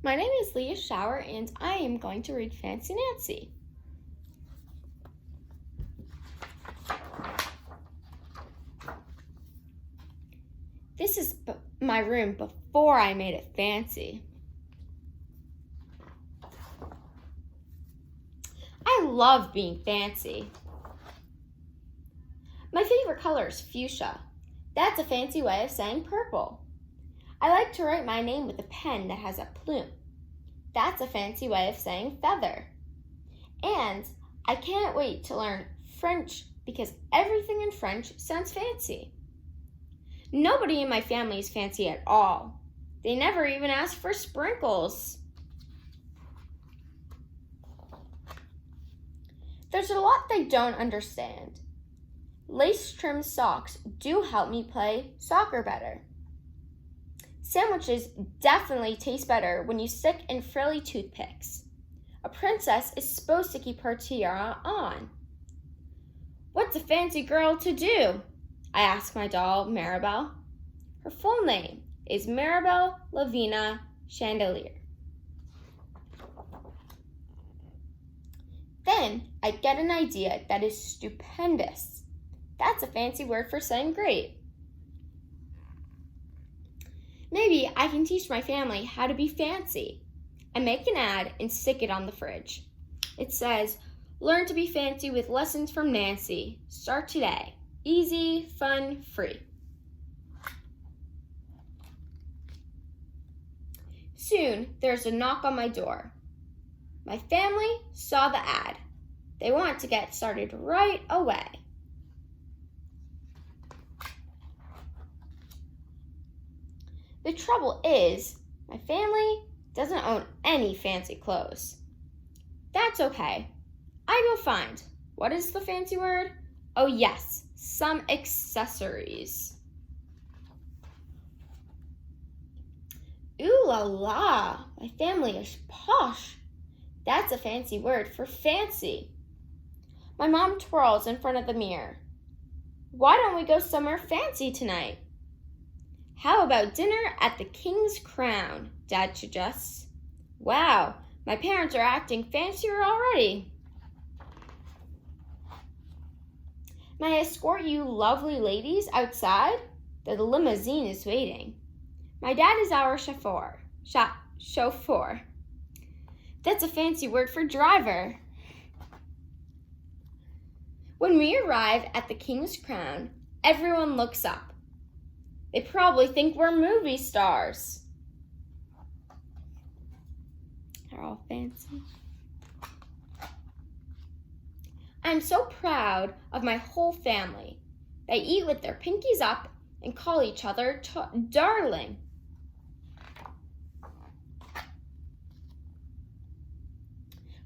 My name is Leah Shower, and I am going to read Fancy Nancy. This is my room before I made it fancy. I love being fancy. My favorite color is fuchsia. That's a fancy way of saying purple. I like to write my name with a pen that has a plume. That's a fancy way of saying feather. And I can't wait to learn French because everything in French sounds fancy. Nobody in my family is fancy at all. They never even ask for sprinkles. There's a lot they don't understand. Lace-trimmed socks do help me play soccer better. Sandwiches definitely taste better when you stick in frilly toothpicks. A princess is supposed to keep her tiara on. What's a fancy girl to do? I asked my doll, Maribel. Her full name is Maribel Lavina Chandelier. Then I get an idea that is stupendous. That's a fancy word for saying great. Maybe I can teach my family how to be fancy. I make an ad and stick it on the fridge. It says, "Learn to be fancy with lessons from Nancy. Start today. Easy, fun, free." Soon, there's a knock on my door. My family saw the ad. They want to get started right away. The trouble is, my family doesn't own any fancy clothes. That's okay. I will find, what is the fancy word? Oh yes, some accessories. Ooh la la, my family is posh. That's a fancy word for fancy. My mom twirls in front of the mirror. Why don't we go somewhere fancy tonight? How about dinner at the King's Crown? Dad suggests. Wow, my parents are acting fancier already. May I escort you lovely ladies outside? The limousine is waiting. My dad is our chauffeur. That's a fancy word for driver. When we arrive at the King's Crown, everyone looks up. They probably think we're movie stars. They're all fancy. I'm so proud of my whole family. They eat with their pinkies up and call each other darling.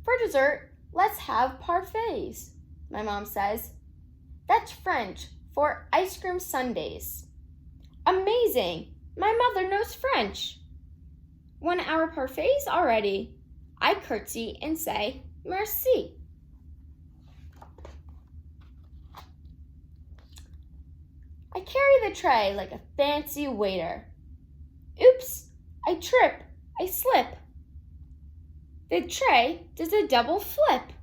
For dessert, let's have parfaits, my mom says. That's French for ice cream sundaes. Amazing! My mother knows French. 1 hour parfaits already. I curtsy and say, merci. I carry the tray like a fancy waiter. Oops, I trip, I slip. The tray does a double flip.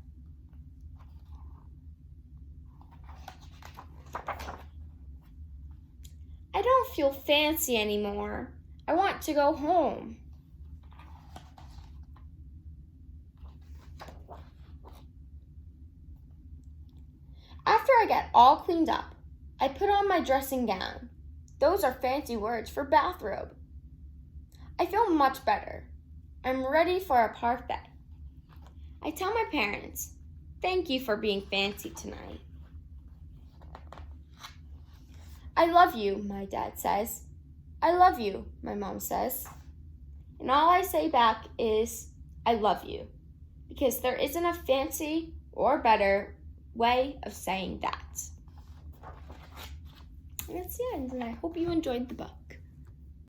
I don't feel fancy anymore. I want to go home. After I get all cleaned up, I put on my dressing gown. Those are fancy words for bathrobe. I feel much better. I'm ready for a parfait. I tell my parents, thank you for being fancy tonight. I love you, my dad says. I love you, my mom says. And all I say back is, I love you, because there isn't a fancy or better way of saying that. And that's the end, and I hope you enjoyed the book.